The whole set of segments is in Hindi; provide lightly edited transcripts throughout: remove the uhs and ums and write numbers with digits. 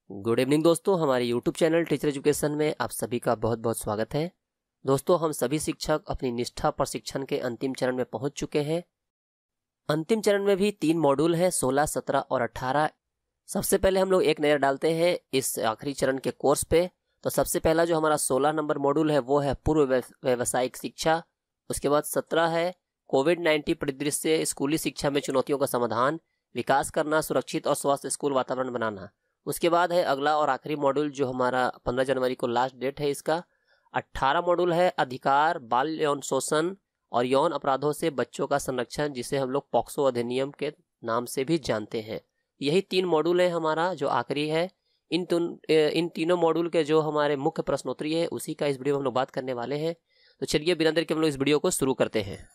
गुड इवनिंग दोस्तों, हमारे यूट्यूब चैनल टीचर एजुकेशन में आप सभी का बहुत बहुत स्वागत है। दोस्तों, हम सभी शिक्षक अपनी निष्ठा प्रशिक्षण के अंतिम चरण में पहुंच चुके हैं। अंतिम चरण में भी 3 मॉड्यूल हैं, 16, 17 और 18। सबसे पहले हम लोग एक नज़र डालते हैं इस आखिरी चरण के कोर्स पे। तो सबसे पहला जो हमारा 16 नंबर मॉड्यूल है वो है पूर्व व्यावसायिक शिक्षा। उसके बाद 17 है कोविड-19 परिदृश्य स्कूली शिक्षा में चुनौतियों का समाधान, विकास करना, सुरक्षित और स्वस्थ स्कूल वातावरण बनाना। उसके बाद है अगला और आखिरी मॉड्यूल जो हमारा 15 जनवरी को लास्ट डेट है इसका। 18 मॉड्यूल है अधिकार, बाल यौन शोषण और यौन अपराधों से बच्चों का संरक्षण, जिसे हम लोग पॉक्सो अधिनियम के नाम से भी जानते हैं। यही 3 मॉड्यूल है हमारा जो आखिरी है। इन तीनों मॉड्यूल के जो हमारे मुख्य प्रश्नोत्तरी है उसी का इस वीडियो में हम लोग बात करने वाले हैं। तो चलिए बिना देर के हम लोग इस वीडियो को शुरू करते हैं।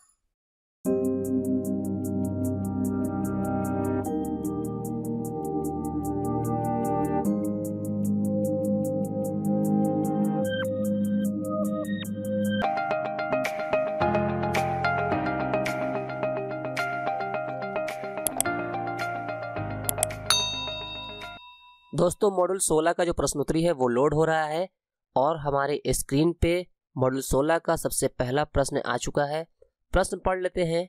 दोस्तों, मॉड्यूल 16 का जो प्रश्नोत्तरी है वो लोड हो रहा है और हमारे स्क्रीन पे मॉड्यूल 16 का सबसे पहला प्रश्न आ चुका है। प्रश्न पढ़ लेते हैं।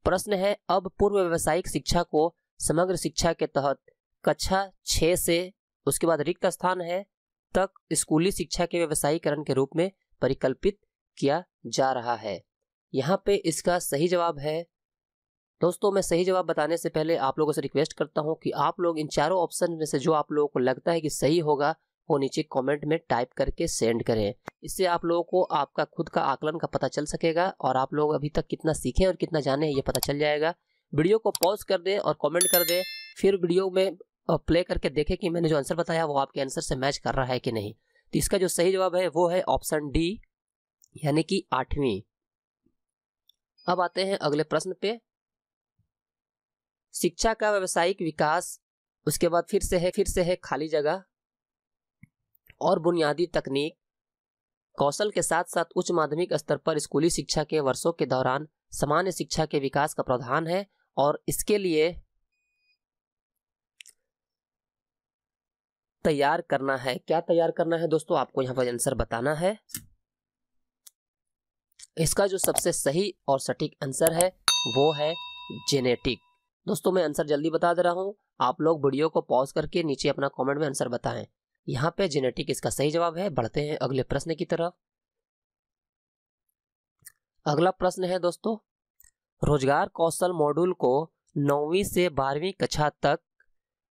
प्रश्न है, अब पूर्व व्यावसायिक शिक्षा को समग्र शिक्षा के तहत कक्षा 6 से उसके बाद रिक्त स्थान है तक स्कूली शिक्षा के व्यावसायीकरण के रूप में परिकल्पित किया जा रहा है। यहाँ पे इसका सही जवाब है। दोस्तों, मैं सही जवाब बताने से पहले आप लोगों से रिक्वेस्ट करता हूं कि आप लोग इन चारों ऑप्शन में से जो आप लोगों को लगता है कि सही होगा वो नीचे कमेंट में टाइप करके सेंड करें। इससे आप लोगों को आपका खुद का आकलन का पता चल सकेगा और आप लोग अभी तक कितना सीखे और कितना जाने हैं ये पता चल जाएगा। वीडियो को पॉज कर दें और कॉमेंट कर दें, फिर वीडियो में प्ले करके देखें कि मैंने जो आंसर बताया वो आपके आंसर से मैच कर रहा है कि नहीं। तो इसका जो सही जवाब है वो है ऑप्शन डी, यानी कि 8वीं। अब आते हैं अगले प्रश्न पे। शिक्षा का व्यावसायिक विकास, उसके बाद फिर से है खाली जगह और बुनियादी तकनीक कौशल के साथ साथ उच्च माध्यमिक स्तर पर स्कूली शिक्षा के वर्षों के दौरान सामान्य शिक्षा के विकास का प्रावधान है और इसके लिए तैयार करना है। क्या तैयार करना है दोस्तों, आपको यहाँ पर आंसर बताना है। इसका जो सबसे सही और सटीक आंसर है वो है जेनेटिक। दोस्तों, मैं आंसर जल्दी बता दे रहा हूं, आप लोग वीडियो को पॉज करके नीचे अपना कमेंट में आंसर बताएं। यहाँ पे जेनेटिक इसका सही जवाब है। बढ़ते हैं अगले प्रश्न की तरफ। अगला प्रश्न है दोस्तों, रोजगार कौशल मॉड्यूल को 9वीं से 12वीं कक्षा तक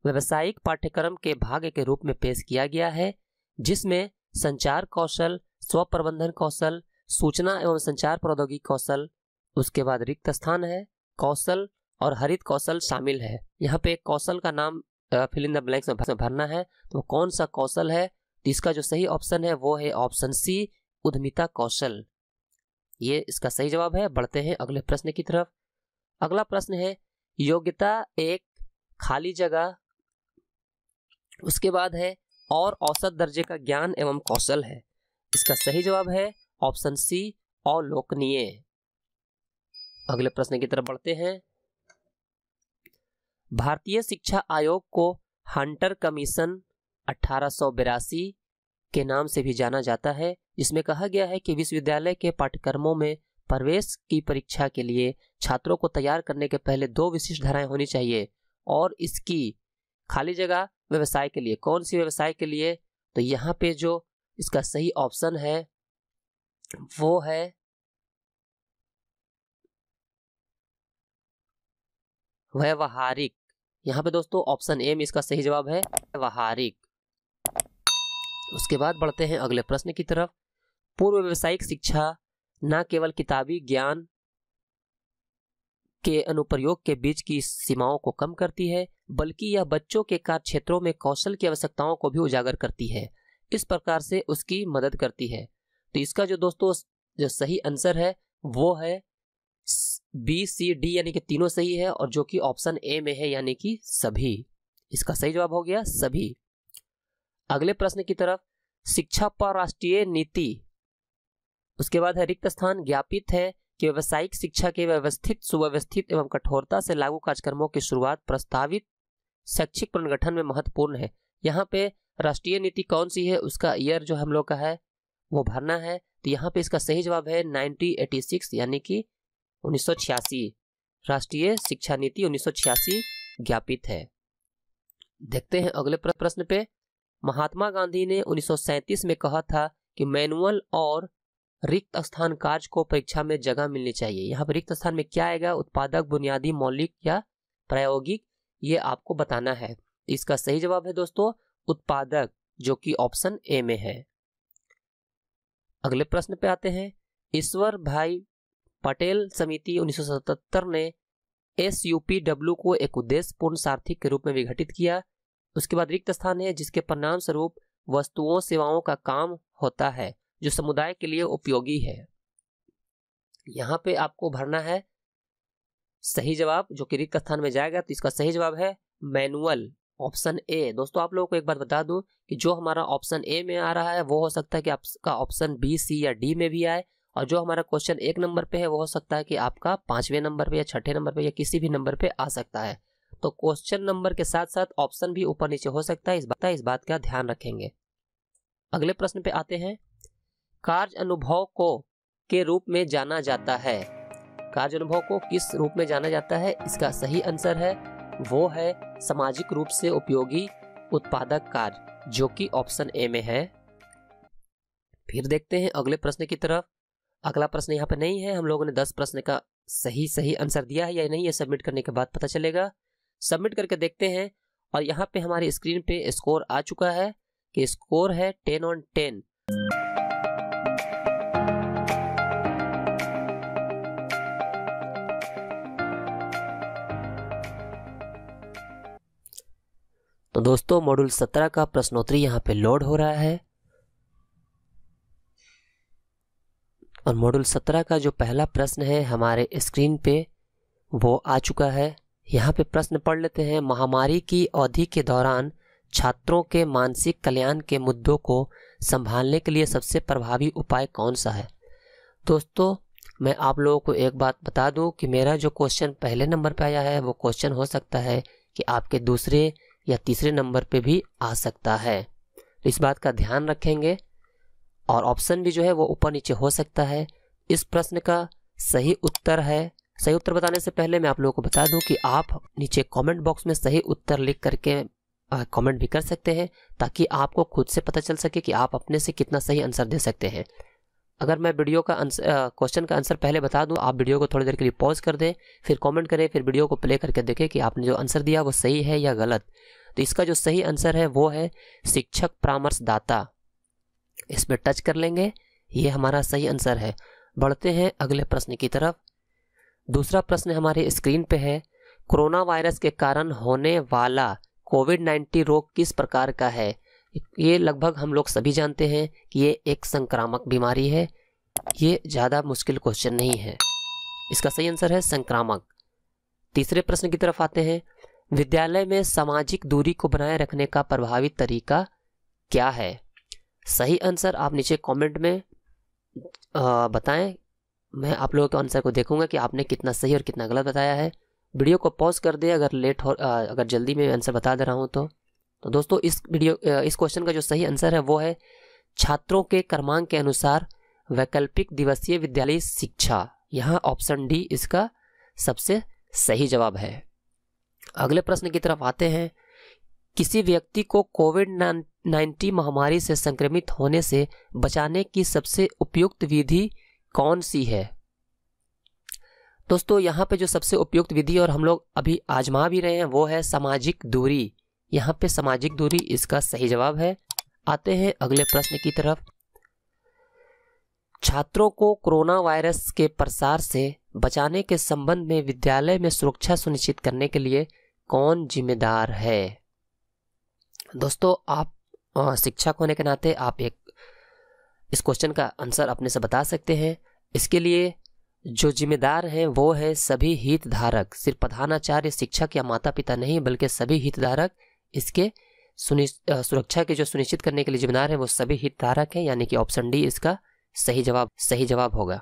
व्यावसायिक पाठ्यक्रम के भाग के रूप में पेश किया गया है, जिसमें संचार कौशल, स्व प्रबंधन कौशल, सूचना एवं संचार प्रौद्योगिकी कौशल, उसके बाद रिक्त स्थान है कौशल और हरित कौशल शामिल है। यहाँ पे कौशल का नाम फिल इन द ब्लैंक्स में भरना है। तो कौन सा कौशल है? तो इसका जो सही ऑप्शन है वो है ऑप्शन सी, उद्यमिता कौशल। ये इसका सही जवाब है। बढ़ते हैं अगले प्रश्न की तरफ। अगला प्रश्न है, योग्यता 1 खाली जगह, उसके बाद है और औसत दर्जे का ज्ञान एवं कौशल है। इसका सही जवाब है ऑप्शन सी, अवलोकनीय। अगले प्रश्न की तरफ बढ़ते हैं। भारतीय शिक्षा आयोग को हंटर कमीशन 1882 के नाम से भी जाना जाता है, जिसमें कहा गया है कि विश्वविद्यालय के पाठ्यक्रमों में प्रवेश की परीक्षा के लिए छात्रों को तैयार करने के पहले 2 विशिष्ट धाराएं होनी चाहिए और इसकी खाली जगह व्यवसाय के लिए। कौन सी व्यवसाय के लिए? तो यहाँ पे जो इसका सही ऑप्शन है वो है व्यवहारिक। यहाँ पे दोस्तों ऑप्शन ए में इसका सही जवाब है व्यवहारिक। उसके बाद बढ़ते हैं अगले प्रश्न की तरफ। पूर्व व्यावसायिक शिक्षा न केवल किताबी ज्ञान के अनुप्रयोग के बीच की सीमाओं को कम करती है, बल्कि यह बच्चों के कार्य क्षेत्रों में कौशल की आवश्यकताओं को भी उजागर करती है। इस प्रकार से उसकी मदद करती है। तो इसका जो दोस्तों जो सही आंसर है वो है बी, सी, डी, यानी कि तीनों सही है और जो कि ऑप्शन ए में है, यानी कि सभी। इसका सही जवाब हो गया सभी। अगले प्रश्न की तरफ। शिक्षा पर राष्ट्रीय नीति, उसके बाद है रिक्त स्थान। ज्ञापित है कि व्यावसायिक शिक्षा के व्यवस्थित, सुव्यवस्थित एवं कठोरता से लागू कार्यक्रमों की शुरुआत प्रस्तावित शैक्षिक पुनर्गठन में महत्वपूर्ण है। यहाँ पे राष्ट्रीय नीति कौन सी है उसका ईयर जो हम लोग का है वो भरना है। तो यहाँ पे इसका सही जवाब है 1986 यानी कि 1986। राष्ट्रीय शिक्षा नीति 1986 ज्ञापित है। देखते हैं अगले प्रश्न पे। महात्मा गांधी ने 1937 में कहा था कि मैनुअल और रिक्त स्थान कार्य को परीक्षा में जगह मिलनी चाहिए। यहाँ पर रिक्त स्थान में क्या आएगा, उत्पादक, बुनियादी, मौलिक या प्रायोगिक, ये आपको बताना है। इसका सही जवाब है दोस्तों उत्पादक, जो कि ऑप्शन ए में है। अगले प्रश्न पे आते हैं। ईश्वर भाई पटेल समिति 1977 ने SUPW को एक उद्देश्यपूर्ण सारथी के रूप में विघटित किया। उसके बाद रिक्त स्थान है जिसके परिणाम स्वरूप वस्तुओं सेवाओं का काम होता है जो समुदाय के लिए उपयोगी है। यहाँ पे आपको भरना है सही जवाब जो कि रिक्त स्थान में जाएगा। तो इसका सही जवाब है मैनुअल, ऑप्शन ए। दोस्तों आप लोगों को एक बात बता दूं कि जो हमारा ऑप्शन ए में आ रहा है वो हो सकता है कि आपका ऑप्शन बी, सी या डी में भी आए, और जो हमारा क्वेश्चन 1 नंबर पे है वो हो सकता है कि आपका 5वें नंबर पे या 6ठे नंबर पे या किसी भी नंबर पे आ सकता है। तो क्वेश्चन नंबर के साथ साथ ऑप्शन भी ऊपर नीचे हो सकता है, इस बात का ध्यान रखेंगे। अगले प्रश्न पे आते हैं। कार्य अनुभव को के रूप में जाना जाता है। कार्य अनुभव को किस रूप में जाना जाता है? इसका सही आंसर है वो है सामाजिक रूप से उपयोगी उत्पादक कार्य, जो कि ऑप्शन ए में है। फिर देखते हैं अगले प्रश्न की तरफ। अगला प्रश्न यहाँ पे नहीं है। हम लोगों ने 10 प्रश्न का सही आंसर दिया है या नहीं, ये सबमिट करने के बाद पता चलेगा। सबमिट करके देखते हैं, और यहाँ पे हमारी स्क्रीन पे स्कोर आ चुका है कि स्कोर है 10 on 10। तो दोस्तों मॉड्यूल 17 का प्रश्नोत्तरी यहाँ पे लोड हो रहा है, और मॉड्यूल 17 का जो पहला प्रश्न है हमारे स्क्रीन पे वो आ चुका है। यहाँ पे प्रश्न पढ़ लेते हैं। महामारी की अवधि के दौरान छात्रों के मानसिक कल्याण के मुद्दों को संभालने के लिए सबसे प्रभावी उपाय कौन सा है? दोस्तों मैं आप लोगों को एक बात बता दूं कि मेरा जो क्वेश्चन पहले नंबर पे आया है वो क्वेश्चन हो सकता है कि आपके दूसरे या तीसरे नंबर पे भी आ सकता है, तो इस बात का ध्यान रखेंगे। और ऑप्शन भी जो है वो ऊपर नीचे हो सकता है। इस प्रश्न का सही उत्तर है, सही उत्तर बताने से पहले मैं आप लोगों को बता दूं कि आप नीचे कमेंट बॉक्स में सही उत्तर लिख करके कमेंट भी कर सकते हैं, ताकि आपको खुद से पता चल सके कि आप अपने से कितना सही आंसर दे सकते हैं। अगर मैं वीडियो का क्वेश्चन का आंसर पहले बता दूं, आप वीडियो को थोड़ी देर के लिए पॉज कर दें, फिर कमेंट करें, फिर वीडियो को प्ले करके देखें कि आपने जो आंसर दिया वो सही है या गलत। तो इसका जो सही आंसर है वो है शिक्षक परामर्शदाता। इसमें टच कर लेंगे, ये हमारा सही आंसर है। बढ़ते हैं अगले प्रश्न की तरफ। दूसरा प्रश्न हमारे स्क्रीन पे है। कोरोना वायरस के कारण होने वाला कोविड-19 रोग किस प्रकार का है? ये लगभग हम लोग सभी जानते हैं कि ये एक संक्रामक बीमारी है। ये ज़्यादा मुश्किल क्वेश्चन नहीं है, इसका सही आंसर है संक्रामक। तीसरे प्रश्न की तरफ आते हैं। विद्यालय में सामाजिक दूरी को बनाए रखने का प्रभावी तरीका क्या है? सही आंसर आप नीचे कमेंट में बताएं। मैं आप लोगों के आंसर को देखूंगा कि आपने कितना सही और कितना गलत बताया है। वीडियो को पॉज कर दे अगर जल्दी में आंसर बता दे रहा हूं तो दोस्तों इस क्वेश्चन का जो सही आंसर है वो है छात्रों के क्रमांक के अनुसार वैकल्पिक दिवसीय विद्यालयी शिक्षा। यहाँ ऑप्शन डी इसका सबसे सही जवाब है। अगले प्रश्न की तरफ आते हैं। किसी व्यक्ति को कोविड-19 महामारी से संक्रमित होने से बचाने की सबसे उपयुक्त विधि कौन सी है? दोस्तों यहाँ पे जो सबसे उपयुक्त विधि और हम लोग अभी आजमा भी रहे हैं वो है सामाजिक दूरी। यहाँ पे सामाजिक दूरी इसका सही जवाब है। आते हैं अगले प्रश्न की तरफ। छात्रों को कोरोना वायरस के प्रसार से बचाने के संबंध में विद्यालय में सुरक्षा सुनिश्चित करने के लिए कौन जिम्मेदार है? दोस्तों आप शिक्षक होने के नाते आप इस क्वेश्चन का आंसर अपने से बता सकते हैं। इसके लिए जो जिम्मेदार हैं वो है सभी हितधारक, सिर्फ प्रधानाचार्य, शिक्षक या माता पिता नहीं बल्कि सभी हितधारक इसके सुरक्षा के जो सुनिश्चित करने के लिए जिम्मेदार है वो सभी हितधारक हैं, यानी कि ऑप्शन डी इसका सही जवाब होगा।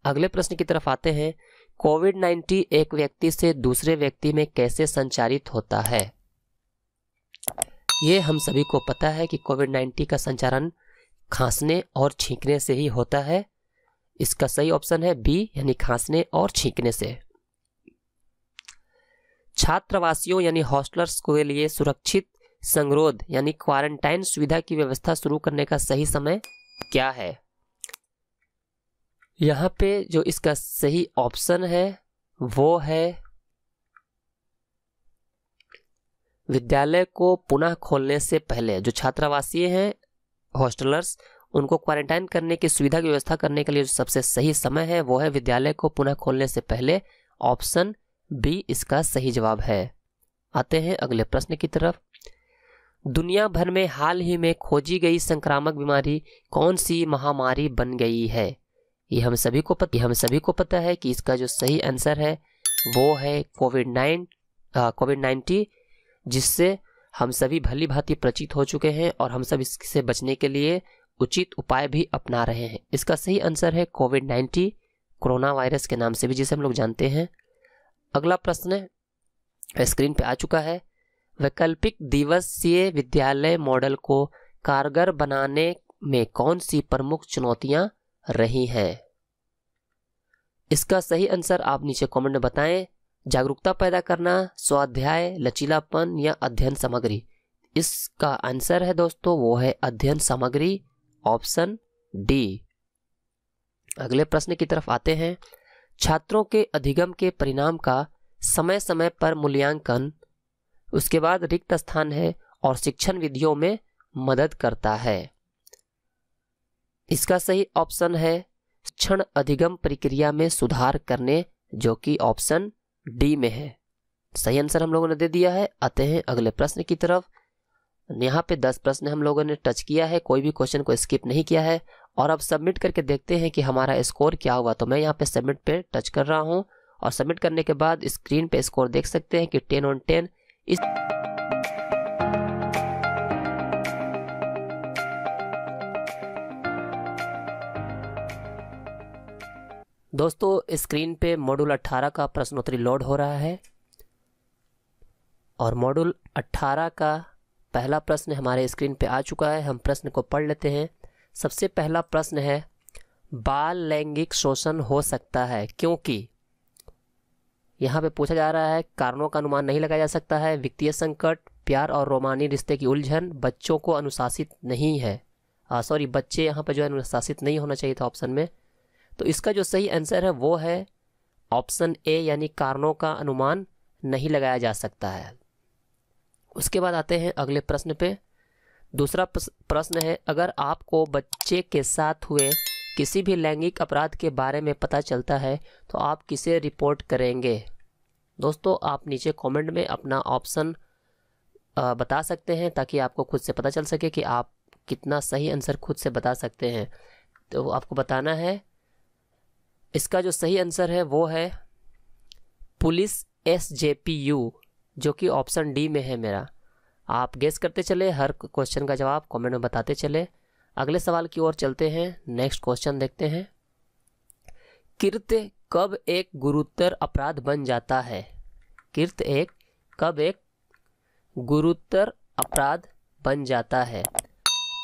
अगले प्रश्न की तरफ आते हैं। कोविड-19 एक व्यक्ति से दूसरे व्यक्ति में कैसे संचारित होता है? ये हम सभी को पता है कि कोविड-19 का संचारण खांसने और छींकने से ही होता है। इसका सही ऑप्शन है बी, यानी खांसने और छींकने से। छात्रावासियों यानी हॉस्टलर्स के लिए सुरक्षित संगरोध यानी क्वारंटाइन सुविधा की व्यवस्था शुरू करने का सही समय क्या है? यहाँ पे जो इसका सही ऑप्शन है वो है विद्यालय को पुनः खोलने से पहले। जो छात्रावासीय हैं, हॉस्टलर्स, उनको क्वारंटाइन करने की सुविधा की व्यवस्था करने के लिए जो सबसे सही समय है वो है विद्यालय को पुनः खोलने से पहले। ऑप्शन बी इसका सही जवाब है। आते हैं अगले प्रश्न की तरफ। दुनिया भर में हाल ही में खोजी गई संक्रामक बीमारी कौन सी महामारी बन गई है? ये हम सभी को पता है कि इसका जो सही आंसर है वो है कोविड-19, जिससे हम सभी भली भांति परिचित हो चुके हैं और हम सब इससे बचने के लिए उचित उपाय भी अपना रहे हैं। इसका सही आंसर है कोविड-19, कोरोना वायरस के नाम से भी जिसे हम लोग जानते हैं। अगला प्रश्न स्क्रीन पे आ चुका है। वैकल्पिक दिवसीय विद्यालय मॉडल को कारगर बनाने में कौन सी प्रमुख चुनौतियां रही हैं? इसका सही आंसर आप नीचे कमेंट में बताएं। जागरूकता पैदा करना, स्वाध्याय, लचीलापन या अध्ययन सामग्री? इसका आंसर है दोस्तों वो है अध्ययन सामग्री, ऑप्शन डी। अगले प्रश्न की तरफ आते हैं। छात्रों के अधिगम के परिणाम का समय समय पर मूल्यांकन, उसके बाद रिक्त स्थान है और शिक्षण विधियों में मदद करता है। इसका सही ऑप्शन है शिक्षण अधिगम प्रक्रिया में सुधार करने, जो कि ऑप्शन डी में है। सही आंसर हम लोगों ने दे दिया है। आते हैं अगले प्रश्न की तरफ। यहाँ पे 10 प्रश्न हम लोगों ने टच किया है, कोई भी क्वेश्चन को स्किप नहीं किया है। और अब सबमिट करके देखते हैं कि हमारा स्कोर क्या हुआ। तो मैं यहाँ पे सबमिट पे टच कर रहा हूँ और सबमिट करने के बाद स्क्रीन पे स्कोर देख सकते हैं कि 10 on 10 इस दोस्तों स्क्रीन पे मॉड्यूल 18 का प्रश्नोत्तरी लोड हो रहा है और मॉड्यूल 18 का पहला प्रश्न हमारे स्क्रीन पे आ चुका है। हम प्रश्न को पढ़ लेते हैं। सबसे पहला प्रश्न है, बाल लैंगिक शोषण हो सकता है क्योंकि? यहाँ पे पूछा जा रहा है कारणों का अनुमान नहीं लगाया जा सकता है, वित्तीय संकट, प्यार और रोमानी रिश्ते की उलझन, बच्चों को अनुशासित नहीं है। बच्चे यहाँ पे जो है अनुशासित नहीं होना चाहिए था ऑप्शन में। तो इसका जो सही आंसर है वो है ऑप्शन ए, यानी कारणों का अनुमान नहीं लगाया जा सकता है। उसके बाद आते हैं अगले प्रश्न पे। दूसरा प्रश्न है, अगर आपको बच्चे के साथ हुए किसी भी लैंगिक अपराध के बारे में पता चलता है तो आप किसे रिपोर्ट करेंगे? दोस्तों आप नीचे कमेंट में अपना ऑप्शन बता सकते हैं ताकि आपको खुद से पता चल सके कि आप कितना सही आंसर खुद से बता सकते हैं। तो आपको बताना है। इसका जो सही आंसर है वो है पुलिस SJPU, जो कि ऑप्शन डी में है मेरा। आप गेस करते चले, हर क्वेश्चन का जवाब कमेंट में बताते चले। अगले सवाल की ओर चलते हैं। नेक्स्ट क्वेश्चन देखते हैं। कृत्य कब एक गुरुतर अपराध बन जाता है? कृत्य कब एक गुरुतर अपराध बन जाता है?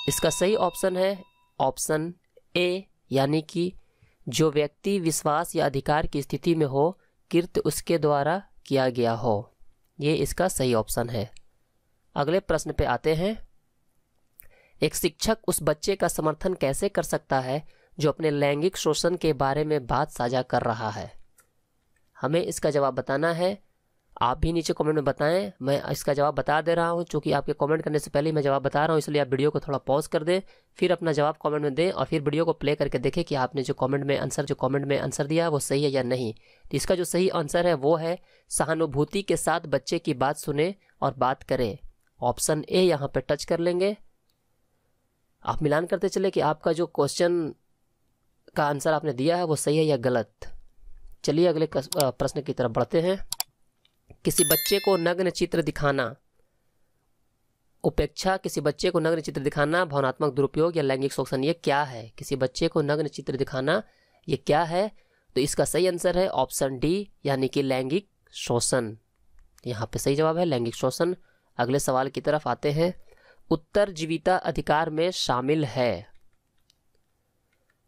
इसका सही ऑप्शन है ऑप्शन ए, यानी कि जो व्यक्ति विश्वास या अधिकार की स्थिति में हो, कृत्य उसके द्वारा किया गया हो। ये इसका सही ऑप्शन है। अगले प्रश्न पे आते हैं। एक शिक्षक उस बच्चे का समर्थन कैसे कर सकता है जो अपने लैंगिक शोषण के बारे में बात साझा कर रहा है? हमें इसका जवाब बताना है। आप भी नीचे कमेंट में बताएं। मैं इसका जवाब बता दे रहा हूं, चूंकि आपके कमेंट करने से पहले ही मैं जवाब बता रहा हूं, इसलिए आप वीडियो को थोड़ा पॉज कर दें, फिर अपना जवाब कमेंट में दें और फिर वीडियो को प्ले करके देखें कि आपने जो कमेंट में आंसर दिया वो सही है या नहीं। तो इसका जो सही आंसर है वो है सहानुभूति के साथ बच्चे की बात सुने और बात करें। ऑप्शन ए यहाँ पे टच कर लेंगे। आप मिलान करते चले कि आपका जो क्वेश्चन का आंसर आपने दिया है वो सही है या गलत। चलिए अगले प्रश्न की तरफ बढ़ते हैं। किसी बच्चे को नग्न चित्र दिखाना, उपेक्षा, किसी बच्चे को नग्न चित्र दिखाना, भावनात्मक दुरुपयोग या लैंगिक शोषण, ये क्या है? किसी बच्चे को नग्न चित्र दिखाना ये क्या है? तो इसका सही आंसर है ऑप्शन डी, यानी कि लैंगिक शोषण। यहाँ पे सही जवाब है लैंगिक शोषण। अगले सवाल की तरफ आते हैं। उत्तरजीविता अधिकार में शामिल है?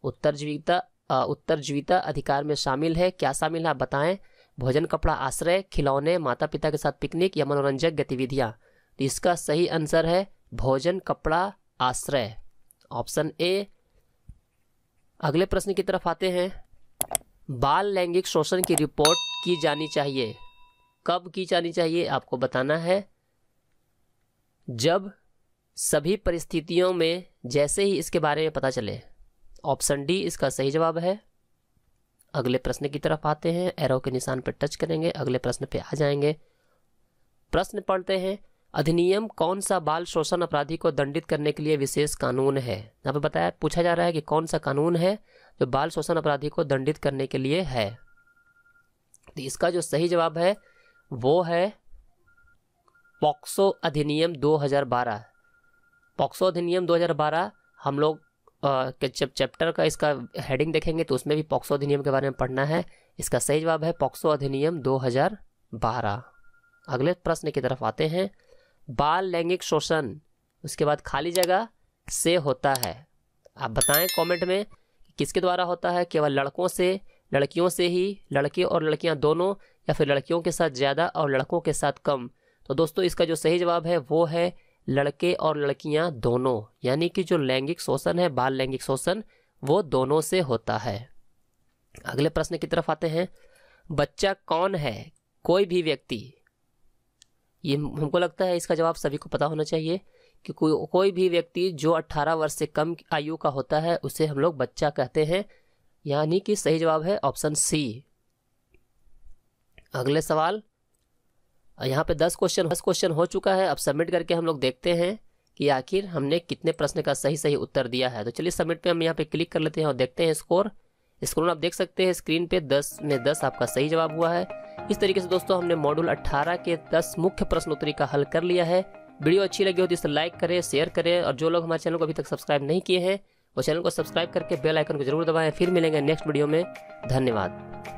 उत्तरजीविता अधिकार में शामिल है, क्या शामिल है आप बताएं? भोजन, कपड़ा, आश्रय, खिलौने, माता पिता के साथ पिकनिक या मनोरंजक गतिविधियां। तो इसका सही आंसर है भोजन, कपड़ा, आश्रय, ऑप्शन ए। अगले प्रश्न की तरफ आते हैं। बाल लैंगिक शोषण की रिपोर्ट की जानी चाहिए, कब की जानी चाहिए आपको बताना है? जब सभी परिस्थितियों में जैसे ही इसके बारे में पता चले, ऑप्शन डी इसका सही जवाब है। अगले प्रश्न की तरफ आते हैं, एरो के निशान पर टच करेंगे, अगले प्रश्न पे आ जाएंगे। प्रश्न पढ़ते हैं, अधिनियम कौन सा बाल शोषण अपराधी को दंडित करने के लिए विशेष कानून है? यहाँ पे बताया, पूछा जा रहा है कि कौन सा कानून है जो बाल शोषण अपराधी को दंडित करने के लिए है। तो इसका जो सही जवाब है वो है पॉक्सो अधिनियम 2012। पॉक्सो अधिनियम 2012 हम लोग जब चैप्टर का इसका हेडिंग देखेंगे तो उसमें भी पॉक्सो अधिनियम के बारे में पढ़ना है। इसका सही जवाब है पॉक्सो अधिनियम 2012। अगले प्रश्न की तरफ आते हैं। बाल लैंगिक शोषण उसके बाद खाली जगह से होता है, आप बताएं कमेंट में किसके द्वारा होता है? केवल लड़कों से, लड़कियों से ही, लड़के और लड़कियां दोनों, या फिर लड़कियों के साथ ज़्यादा और लड़कों के साथ कम? तो दोस्तों इसका जो सही जवाब है वो है लड़के और लड़कियां दोनों, यानी कि जो लैंगिक शोषण है, बाल लैंगिक शोषण, वो दोनों से होता है। अगले प्रश्न की तरफ आते हैं। बच्चा कौन है? कोई भी व्यक्ति। ये हमको लगता है इसका जवाब सभी को पता होना चाहिए कि कोई भी व्यक्ति जो 18 वर्ष से कम आयु का होता है उसे हम लोग बच्चा कहते हैं, यानी कि सही जवाब है ऑप्शन सी। अगले सवाल, यहाँ पे 10 क्वेश्चन हो चुका है। अब सबमिट करके हम लोग देखते हैं कि आखिर हमने कितने प्रश्न का सही उत्तर दिया है। तो चलिए सबमिट पे हम यहाँ पे क्लिक कर लेते हैं और देखते हैं स्कोर आप देख सकते हैं स्क्रीन पे 10 में 10 आपका सही जवाब हुआ है। इस तरीके से दोस्तों हमने मॉड्यूल 18 के 10 मुख्य प्रश्नोत्तरी का हल कर लिया है। वीडियो अच्छी लगी हो तो इसे लाइक करें, शेयर करें, और जो लोग हमारे चैनल को अभी तक सब्सक्राइब नहीं किए हैं वो चैनल को सब्सक्राइब करके बेल आइकन को जरूर दबाएं। फिर मिलेंगे नेक्स्ट वीडियो में। धन्यवाद।